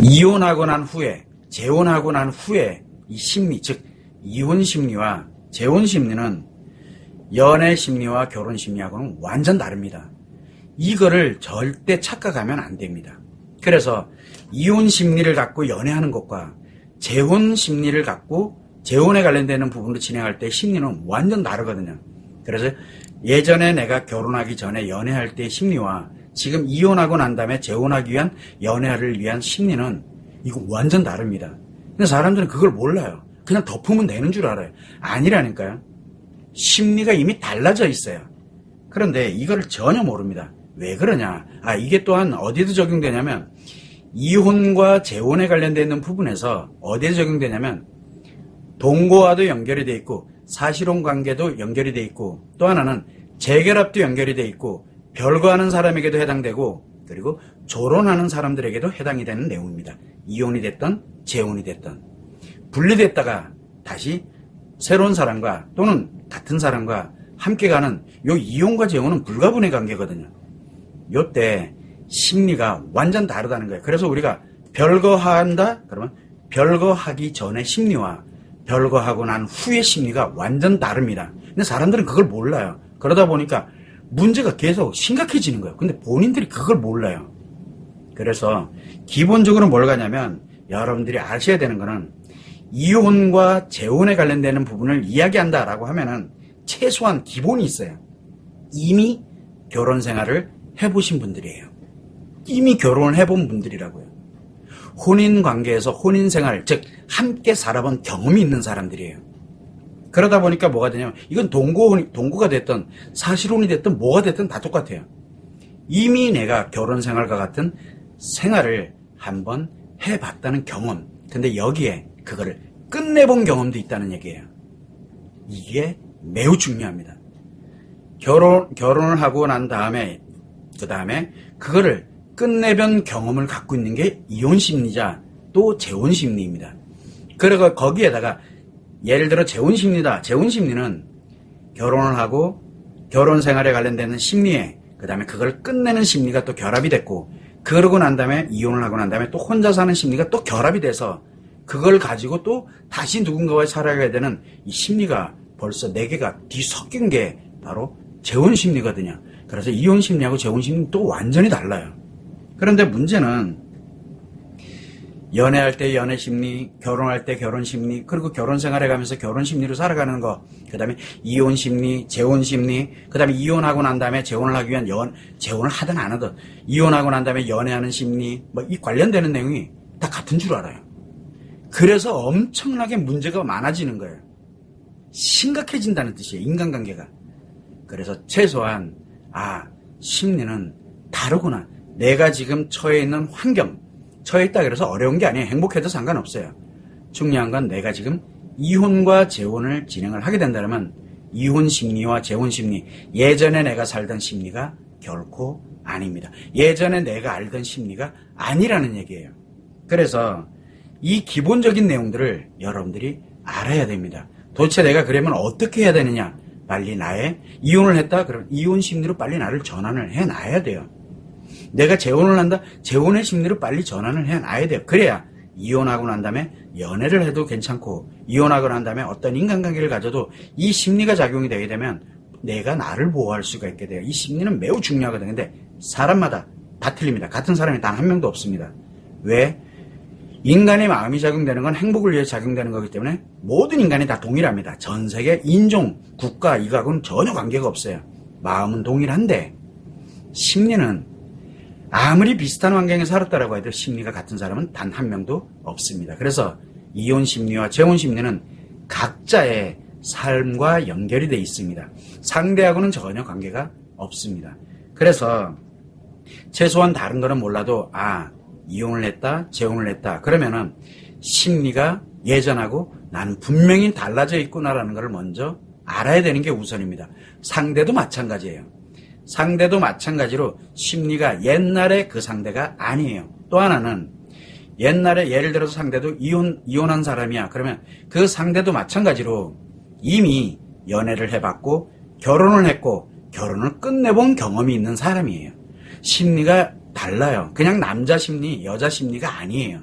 이혼하고 난 후에, 재혼하고 난 후에 이 심리, 즉 이혼 심리와 재혼 심리는 연애 심리와 결혼 심리하고는 완전 다릅니다. 이거를 절대 착각하면 안 됩니다. 그래서 이혼 심리를 갖고 연애하는 것과 재혼 심리를 갖고 재혼에 관련되는 부분으로 진행할 때 심리는 완전 다르거든요. 그래서 예전에 내가 결혼하기 전에 연애할 때의 심리와 지금 이혼하고 난 다음에 재혼하기 위한 연애를 위한 심리는 이거 완전 다릅니다. 근데 사람들은 그걸 몰라요. 그냥 덮으면 되는 줄 알아요. 아니라니까요. 심리가 이미 달라져 있어요. 그런데 이거를 전혀 모릅니다. 왜 그러냐? 이게 또한 어디에도 적용되냐면 이혼과 재혼에 관련되는 부분에서 어디에 적용되냐면 동거와도 연결이 돼 있고 사실혼 관계도 연결이 돼 있고 또 하나는 재결합도 연결이 돼 있고 별거하는 사람에게도 해당되고 그리고 조론하는 사람들에게도 해당이 되는 내용입니다. 이혼이 됐든 재혼이 됐든 분리됐다가 다시 새로운 사람과 또는 같은 사람과 함께 가는 요 이혼과 재혼은 불가분의 관계거든요. 요때 심리가 완전 다르다는 거예요. 그래서 우리가 별거한다? 그러면 별거하기 전의 심리와 별거하고 난 후의 심리가 완전 다릅니다. 근데 사람들은 그걸 몰라요. 그러다 보니까 문제가 계속 심각해지는 거예요. 근데 본인들이 그걸 몰라요. 그래서 기본적으로 뭘 가냐면 여러분들이 아셔야 되는 거는 이혼과 재혼에 관련되는 부분을 이야기한다라고 하면은 최소한 기본이 있어요. 이미 결혼 생활을 해보신 분들이에요. 이미 결혼을 해본 분들이라고요. 혼인 관계에서 혼인 생활, 즉 함께 살아본 경험이 있는 사람들이에요. 그러다 보니까 뭐가 되냐면 이건 동거가 됐든 사실혼이 됐든 뭐가 됐든 다 똑같아요. 이미 내가 결혼 생활과 같은 생활을 한번 해봤다는 경험. 근데 여기에 그거를 끝내본 경험도 있다는 얘기예요. 이게 매우 중요합니다. 결혼을 하고 난 다음에 그 다음에 그거를 끝내본 경험을 갖고 있는 게 이혼 심리자 또 재혼 심리입니다. 그리고 거기에다가 예를 들어 재혼 심리다. 재혼 심리는 결혼을 하고 결혼 생활에 관련되는 심리에 그 다음에 그걸 끝내는 심리가 또 결합이 됐고 그러고 난 다음에 이혼을 하고 난 다음에 또 혼자 사는 심리가 또 결합이 돼서 그걸 가지고 또 다시 누군가와 살아가야 되는 이 심리가 벌써 4개가 뒤섞인 게 바로 재혼 심리거든요. 그래서 이혼 심리하고 재혼 심리는 또 완전히 달라요. 그런데 문제는 연애할 때 연애 심리, 결혼할 때 결혼 심리, 그리고 결혼 생활해 가면서 결혼 심리로 살아가는 거, 그 다음에 이혼 심리, 재혼 심리, 그 다음에 이혼하고 난 다음에 재혼을 하기 위한 재혼을 하든 안 하든, 이혼하고 난 다음에 연애하는 심리, 이 관련되는 내용이 다 같은 줄 알아요. 그래서 엄청나게 문제가 많아지는 거예요. 심각해진다는 뜻이에요, 인간관계가. 그래서 최소한, 심리는 다르구나. 내가 지금 처해 있는 환경, 처해 있다 그래서 어려운 게 아니에요. 행복해도 상관없어요. 중요한 건 내가 지금 이혼과 재혼을 진행을 하게 된다면 이혼 심리와 재혼 심리, 예전에 내가 살던 심리가 결코 아닙니다. 예전에 내가 알던 심리가 아니라는 얘기예요. 그래서 이 기본적인 내용들을 여러분들이 알아야 됩니다. 도대체 내가 그러면 어떻게 해야 되느냐? 빨리 나의 이혼을 했다? 그러면 이혼 심리로 빨리 나를 전환을 해놔야 돼요. 내가 재혼을 한다? 재혼의 심리로 빨리 전환을 해놔야 돼요. 그래야 이혼하고 난 다음에 연애를 해도 괜찮고 이혼하고 난 다음에 어떤 인간관계를 가져도 이 심리가 작용이 되게 되면 내가 나를 보호할 수가 있게 돼요. 이 심리는 매우 중요하거든요. 근데 사람마다 다 틀립니다. 같은 사람이 단 한 명도 없습니다. 왜? 인간의 마음이 작용되는 건 행복을 위해 작용되는 거기 때문에 모든 인간이 다 동일합니다. 전 세계 인종, 국가 이거하고는 전혀 관계가 없어요. 마음은 동일한데 심리는 아무리 비슷한 환경에 살았다라고 해도 심리가 같은 사람은 단 한 명도 없습니다. 그래서 이혼 심리와 재혼 심리는 각자의 삶과 연결이 되어 있습니다. 상대하고는 전혀 관계가 없습니다. 그래서 최소한 다른 거는 몰라도 이혼을 했다, 재혼을 했다. 그러면은 심리가 예전하고 나는 분명히 달라져 있구나라는 걸 먼저 알아야 되는 게 우선입니다. 상대도 마찬가지예요. 상대도 마찬가지로 심리가 옛날에 그 상대가 아니에요. 또 하나는 옛날에 예를 들어서 상대도 이혼한 사람이야. 그러면 그 상대도 마찬가지로 이미 연애를 해봤고 결혼을 했고 결혼을 끝내본 경험이 있는 사람이에요. 심리가 달라요. 그냥 남자 심리, 여자 심리가 아니에요.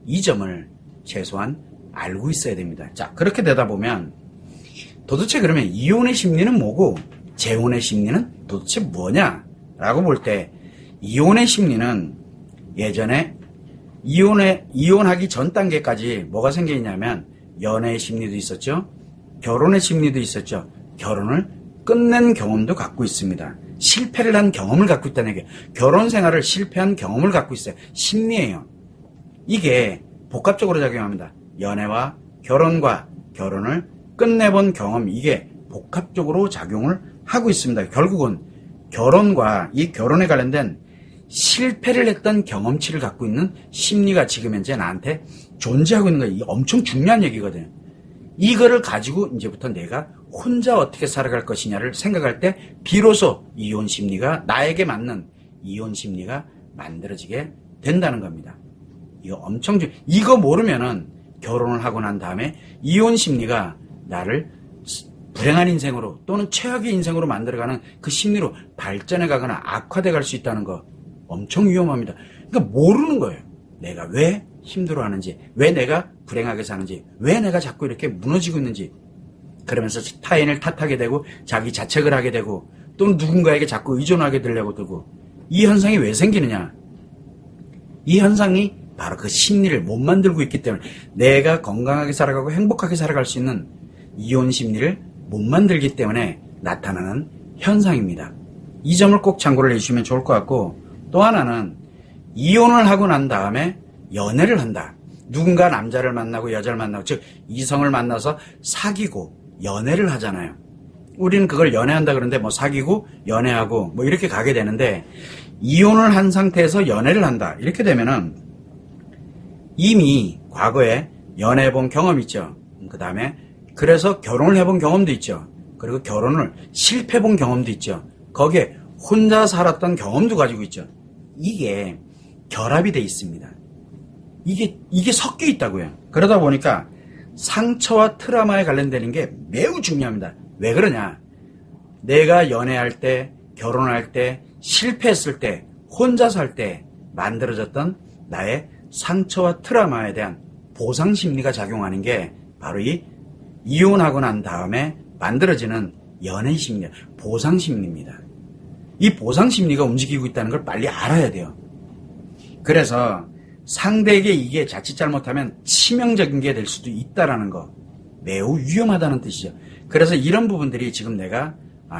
이 점을 최소한 알고 있어야 됩니다. 자, 그렇게 되다 보면 도대체 그러면 이혼의 심리는 뭐고 재혼의 심리는 도대체 뭐냐? 라고 볼 때 이혼의 심리는 예전에 이혼하기 전 단계까지 뭐가 생겨 있냐면 연애의 심리도 있었죠. 결혼의 심리도 있었죠. 결혼을 끝낸 경험도 갖고 있습니다. 실패를 한 경험을 갖고 있다는 얘기예요. 결혼 생활을 실패한 경험을 갖고 있어요. 심리예요. 이게 복합적으로 작용합니다. 연애와 결혼과 결혼을 끝내본 경험, 이게 복합적으로 작용을 하고 있습니다. 결국은 결혼과 이 결혼에 관련된 실패를 했던 경험치를 갖고 있는 심리가 지금 현재 나한테 존재하고 있는 거예요. 이게 엄청 중요한 얘기거든요. 이거를 가지고 이제부터 내가 혼자 어떻게 살아갈 것이냐를 생각할 때 비로소 이혼 심리가, 나에게 맞는 이혼 심리가 만들어지게 된다는 겁니다. 이거 엄청 이거 모르면은 결혼을 하고 난 다음에 이혼 심리가 나를 불행한 인생으로 또는 최악의 인생으로 만들어가는 그 심리로 발전해 가거나 악화돼 갈 수 있다는 거 엄청 위험합니다. 그러니까 모르는 거예요. 내가 왜 힘들어하는지, 왜 내가 불행하게 사는지, 왜 내가 자꾸 이렇게 무너지고 있는지, 그러면서 타인을 탓하게 되고 자기 자책을 하게 되고 또는 누군가에게 자꾸 의존하게 되려고 들고, 이 현상이 왜 생기느냐? 이 현상이 바로 그 심리를 못 만들고 있기 때문에, 내가 건강하게 살아가고 행복하게 살아갈 수 있는 이혼 심리를 못 만들기 때문에 나타나는 현상입니다. 이 점을 꼭 참고를 해주시면 좋을 것 같고, 또 하나는 이혼을 하고 난 다음에 연애를 한다. 누군가 남자를 만나고 여자를 만나고, 즉 이성을 만나서 사귀고 연애를 하잖아요. 우리는 그걸 연애한다 그러는데 뭐 사귀고 연애하고 뭐 이렇게 가게 되는데, 이혼을 한 상태에서 연애를 한다 이렇게 되면은 이미 과거에 연애해본 경험이 있죠. 그 다음에 그래서 결혼을 해본 경험도 있죠. 그리고 결혼을 실패해본 경험도 있죠. 거기에 혼자 살았던 경험도 가지고 있죠. 이게 결합이 돼 있습니다. 이게 섞여 있다고요. 그러다 보니까 상처와 트라우마에 관련되는 게 매우 중요합니다. 왜 그러냐? 내가 연애할 때, 결혼할 때, 실패했을 때, 혼자 살 때 만들어졌던 나의 상처와 트라우마에 대한 보상 심리가 작용하는 게 바로 이 이혼하고 난 다음에 만들어지는 연애 심리, 보상 심리입니다. 이 보상 심리가 움직이고 있다는 걸 빨리 알아야 돼요. 그래서 상대에게 이게 자칫 잘못하면 치명적인 게 될 수도 있다라는 거, 매우 위험하다는 뜻이죠. 그래서 이런 부분들이 지금 내가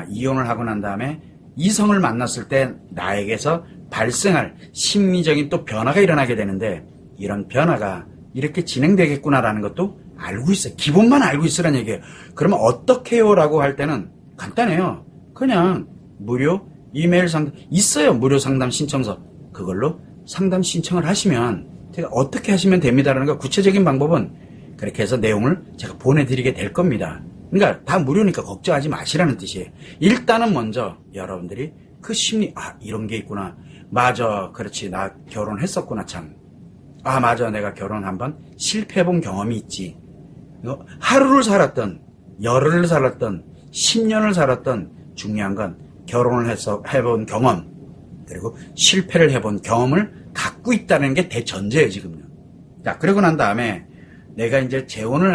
이혼을 하고 난 다음에 이성을 만났을 때 나에게서 발생할 심리적인 또 변화가 일어나게 되는데, 이런 변화가 이렇게 진행되겠구나라는 것도 알고 있어요. 기본만 알고 있으라는 얘기예요. 그러면 어떻게 해요? 라고 할 때는 간단해요. 그냥 무료 이메일 상담 있어요. 무료 상담 신청서. 그걸로 상담 신청을 하시면 제가 어떻게 하시면 됩니다라는 거, 구체적인 방법은 그렇게 해서 내용을 제가 보내드리게 될 겁니다. 그러니까 다 무료니까 걱정하지 마시라는 뜻이에요. 일단은 먼저 여러분들이 그 심리, 이런 게 있구나. 맞아, 그렇지, 나 결혼했었구나 참. 맞아, 내가 결혼 한번 실패해본 경험이 있지. 하루를 살았던, 열흘을 살았던, 10년을 살았던, 중요한 건 결혼을 해본 경험, 그리고 실패를 해본 경험을 갖고 있다는 게 대전제예요, 지금요. 자, 그러고 난 다음에 내가 이제 재혼을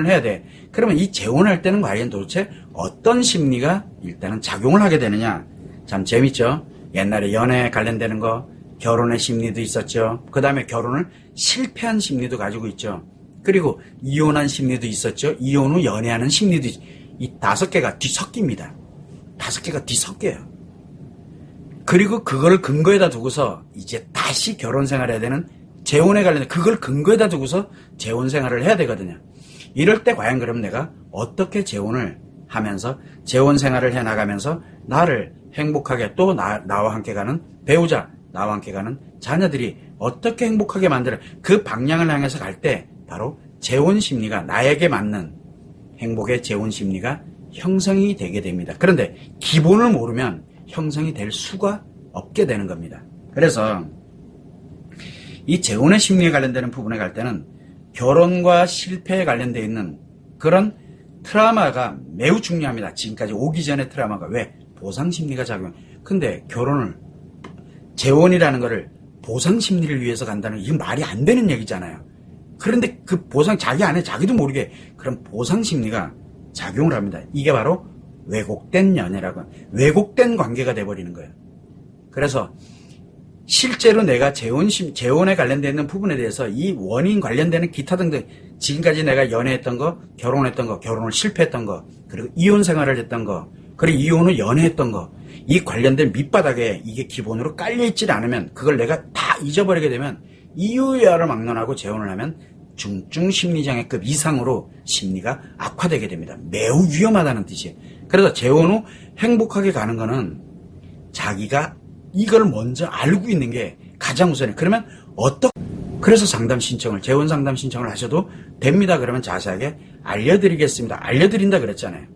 해야 돼. 그러면 이 재혼할 때는 과연 도대체 어떤 심리가 일단은 작용을 하게 되느냐? 참 재밌죠? 옛날에 연애에 관련되는 거, 결혼의 심리도 있었죠. 그 다음에 결혼을 실패한 심리도 가지고 있죠. 그리고 이혼한 심리도 있었죠. 이혼 후 연애하는 심리도 이 5개가 뒤섞입니다. 5개가 뒤섞여요. 그리고 그걸 근거에다 두고서 이제 다시 결혼 생활을 해야 되는, 재혼에 관련된 그걸 근거에다 두고서 재혼 생활을 해야 되거든요. 이럴 때 과연 그럼 내가 어떻게 재혼을 하면서 재혼 생활을 해나가면서 나를 행복하게, 또 나와 함께 가는 배우자, 나와 함께 가는 자녀들이 어떻게 행복하게 만들어, 그 방향을 향해서 갈 때 바로 재혼 심리가, 나에게 맞는 행복의 재혼 심리가 형성이 되게 됩니다. 그런데 기본을 모르면 형성이 될 수가 없게 되는 겁니다. 그래서 이 재혼의 심리에 관련되는 부분에 갈 때는 결혼과 실패에 관련되어 있는 그런 트라우마가 매우 중요합니다. 지금까지 오기 전에 트라우마가 왜? 보상 심리가 작용. 근데 결혼을 재혼이라는 거를 보상 심리를 위해서 간다는 이건 말이 안 되는 얘기잖아요. 그런데 그 보상 자기 안에 자기도 모르게 그런 보상 심리가 작용을 합니다. 이게 바로 왜곡된 연애라고 왜곡된 관계가 돼버리는 거예요. 그래서 실제로 내가 재혼에 관련되어 있는 부분에 대해서 이 원인 관련되는 기타 등등 지금까지 내가 연애했던 거, 결혼했던 거, 결혼을 실패했던 거, 그리고 이혼 생활을 했던 거, 그리고 이혼 후 연애했던 거, 이 관련된 밑바닥에 이게 기본으로 깔려있지 않으면 그걸 내가 다 잊어버리게 되면 이유야를 막론하고 재혼을 하면 중증 심리장애급 이상으로 심리가 악화되게 됩니다. 매우 위험하다는 뜻이에요. 그래서 재혼 후 행복하게 가는 거는 자기가 이걸 먼저 알고 있는 게 가장 우선이에요. 그러면 그래서 상담 신청을, 재혼 상담 신청을 하셔도 됩니다. 그러면 자세하게 알려드리겠습니다. 알려드린다 그랬잖아요.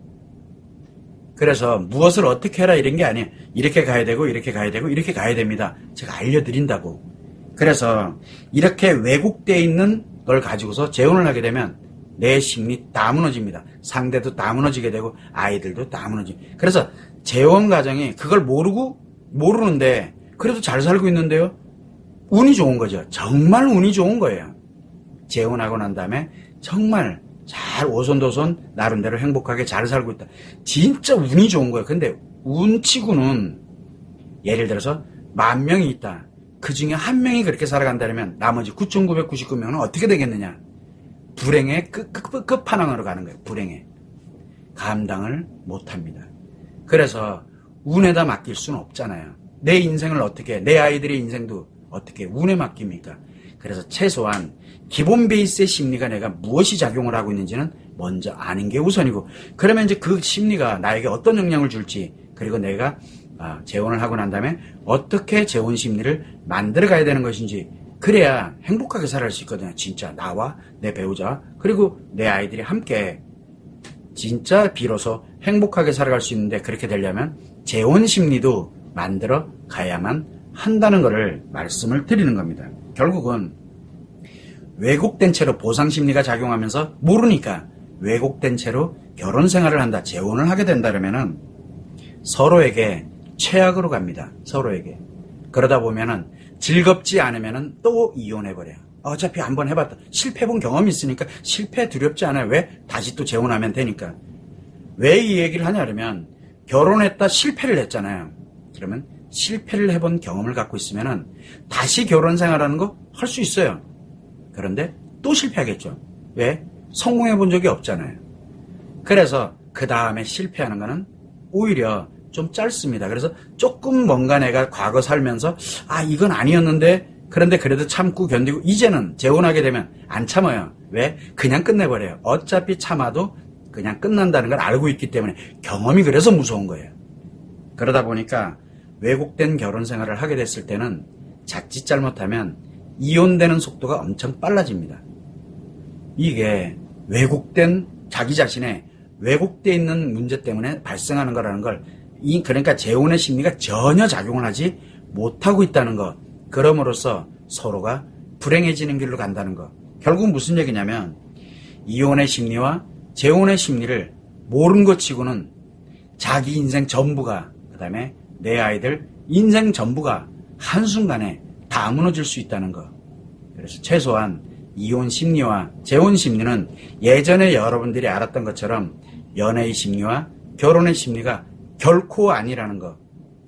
그래서 무엇을 어떻게 해라 이런 게 아니에요. 이렇게 가야 되고 이렇게 가야 되고 이렇게 가야 됩니다. 제가 알려드린다고. 그래서 이렇게 왜곡되어 있는 걸 가지고서 재혼을 하게 되면 내 심리 다 무너집니다. 상대도 다 무너지게 되고 아이들도 다 무너집니다. 그래서 재혼 과정이 그걸 모르는데 그래도 잘 살고 있는데요. 운이 좋은 거죠. 정말 운이 좋은 거예요. 재혼하고 난 다음에 정말 잘 오손도손 나름대로 행복하게 잘 살고 있다. 진짜 운이 좋은 거예요. 근데 운치고는 예를 들어서 10,000명이 있다. 그 중에 1명이 그렇게 살아간다면 나머지 9,999명은 어떻게 되겠느냐. 불행의 끝판왕으로 가는 거예요. 불행에. 감당을 못합니다. 그래서 운에다 맡길 수는 없잖아요. 내 인생을 어떻게, 내 아이들의 인생도 어떻게 운에 맡깁니까? 그래서 최소한 기본 베이스의 심리가 내가 무엇이 작용을 하고 있는지는 먼저 아는 게 우선이고, 그러면 이제 그 심리가 나에게 어떤 영향을 줄지, 그리고 내가 재혼을 하고 난 다음에 어떻게 재혼 심리를 만들어 가야 되는 것인지, 그래야 행복하게 살아갈 수 있거든요. 진짜 나와 내 배우자 그리고 내 아이들이 함께 진짜 비로소 행복하게 살아갈 수 있는데, 그렇게 되려면 재혼 심리도 만들어 가야만 한다는 것을 말씀을 드리는 겁니다. 결국은 왜곡된 채로 보상 심리가 작용하면서 모르니까 왜곡된 채로 결혼 생활을 한다, 재혼을 하게 된다면은 서로에게 최악으로 갑니다. 서로에게. 그러다 보면은 즐겁지 않으면은 또 이혼해버려요. 어차피 한번 해봤다. 실패해본 경험이 있으니까 실패 두렵지 않아요. 왜? 다시 또 재혼하면 되니까. 왜 이 얘기를 하냐 그러면 결혼했다 실패를 했잖아요. 그러면 실패를 해본 경험을 갖고 있으면은 다시 결혼 생활하는 거 할 수 있어요. 그런데 또 실패하겠죠. 왜? 성공해 본 적이 없잖아요. 그래서 그 다음에 실패하는 거는 오히려 좀 짧습니다. 그래서 조금 뭔가 내가 과거 살면서 이건 아니었는데, 그런데 그래도 참고 견디고 이제는 재혼하게 되면 안 참아요. 왜? 그냥 끝내버려요. 어차피 참아도 그냥 끝난다는 걸 알고 있기 때문에. 경험이 그래서 무서운 거예요. 그러다 보니까 왜곡된 결혼 생활을 하게 됐을 때는 자칫 잘못하면 이혼되는 속도가 엄청 빨라집니다. 이게 왜곡된 자기 자신의 왜곡되어 있는 문제 때문에 발생하는 거라는 걸, 그러니까 재혼의 심리가 전혀 작용을 하지 못하고 있다는 것, 그럼으로써 서로가 불행해지는 길로 간다는 것. 결국 무슨 얘기냐면 이혼의 심리와 재혼의 심리를 모른 것 치고는 자기 인생 전부가, 그 다음에 내 아이들 인생 전부가 한순간에 다 무너질 수 있다는 것. 그래서 최소한 이혼 심리와 재혼 심리는 예전에 여러분들이 알았던 것처럼 연애의 심리와 결혼의 심리가 결코 아니라는 것.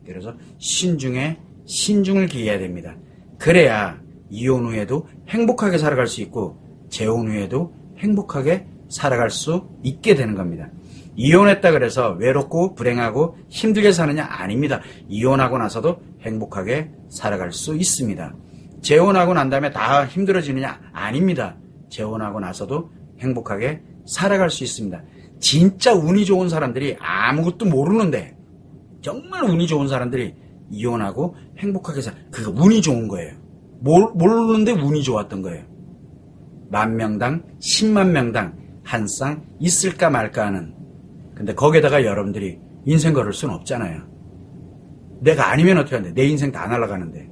그래서 신중에 신중을 기해야 됩니다. 그래야 이혼 후에도 행복하게 살아갈 수 있고 재혼 후에도 행복하게 살아갈 수 있게 되는 겁니다. 이혼했다 그래서 외롭고 불행하고 힘들게 사느냐? 아닙니다. 이혼하고 나서도 행복하게 살아갈 수 있습니다. 재혼하고 난 다음에 다 힘들어지느냐? 아닙니다. 재혼하고 나서도 행복하게 살아갈 수 있습니다. 진짜 운이 좋은 사람들이 아무것도 모르는데, 정말 운이 좋은 사람들이 이혼하고 행복하게 그거 운이 좋은 거예요. 모르는데 운이 좋았던 거예요. 10,000명당 10만 명당 한 쌍 있을까 말까 하는. 근데 거기에다가 여러분들이 인생 걸을 수는 없잖아요. 내가 아니면 어떻게 하는데, 내 인생 다 날아가는데.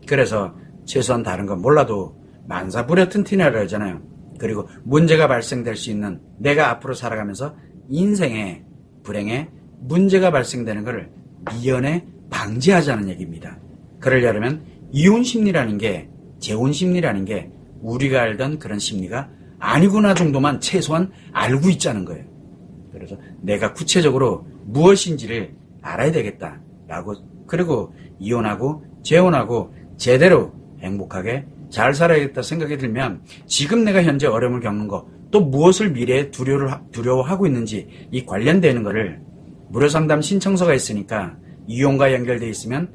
그래서 최소한 다른 건 몰라도 만사부려 튼튼하라 하잖아요. 그리고 문제가 발생될 수 있는, 내가 앞으로 살아가면서 인생에 불행에 문제가 발생되는 것을 미연에 방지하자는 얘기입니다. 그러려면 이혼 심리라는 게, 재혼 심리라는 게 우리가 알던 그런 심리가 아니구나 정도만 최소한 알고 있자는 거예요. 그래서 내가 구체적으로 무엇인지를 알아야 되겠다라고, 그리고 이혼하고 재혼하고 제대로 행복하게 잘 살아야겠다 생각이 들면 지금 내가 현재 어려움을 겪는 거, 또 무엇을 미래에 두려워하고 있는지 이 관련되는 거를 무료 상담 신청서가 있으니까 이혼과 연결되어 있으면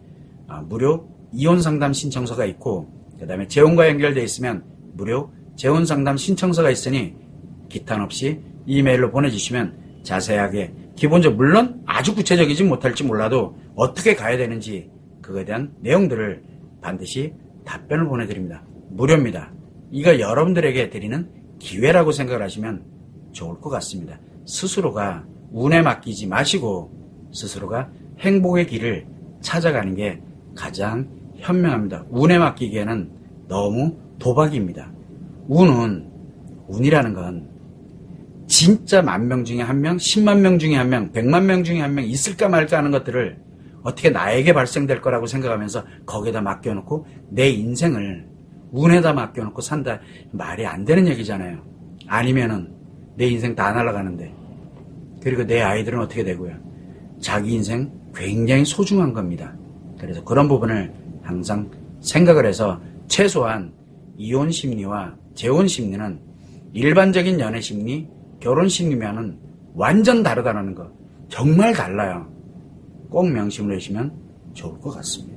무료 이혼 상담 신청서가 있고, 그 다음에 재혼과 연결되어 있으면 무료 재혼 상담 신청서가 있으니 기탄 없이 이메일로 보내주시면 자세하게, 기본적으로 물론 아주 구체적이지 못할지 몰라도 어떻게 가야 되는지 그거에 대한 내용들을 반드시 답변을 보내드립니다. 무료입니다. 이거 여러분들에게 드리는 기회라고 생각을 하시면 좋을 것 같습니다. 스스로가 운에 맡기지 마시고 스스로가 행복의 길을 찾아가는 게 가장 현명합니다. 운에 맡기기에는 너무 도박입니다. 운이라는 건 진짜 10,000명 중에 1명, 10만 명 중에 1명, 100만 명 중에 1명 있을까 말까 하는 것들을 어떻게 나에게 발생될 거라고 생각하면서 거기에다 맡겨놓고 내 인생을 운에다 맡겨놓고 산다. 말이 안 되는 얘기잖아요. 아니면은 내 인생 다 날아가는데, 그리고 내 아이들은 어떻게 되고요. 자기 인생 굉장히 소중한 겁니다. 그래서 그런 부분을 항상 생각을 해서 최소한 이혼 심리와 재혼 심리는 일반적인 연애 심리, 결혼 심리면은 완전 다르다는 거, 정말 달라요. 꼭 명심을 하시면 좋을 것 같습니다.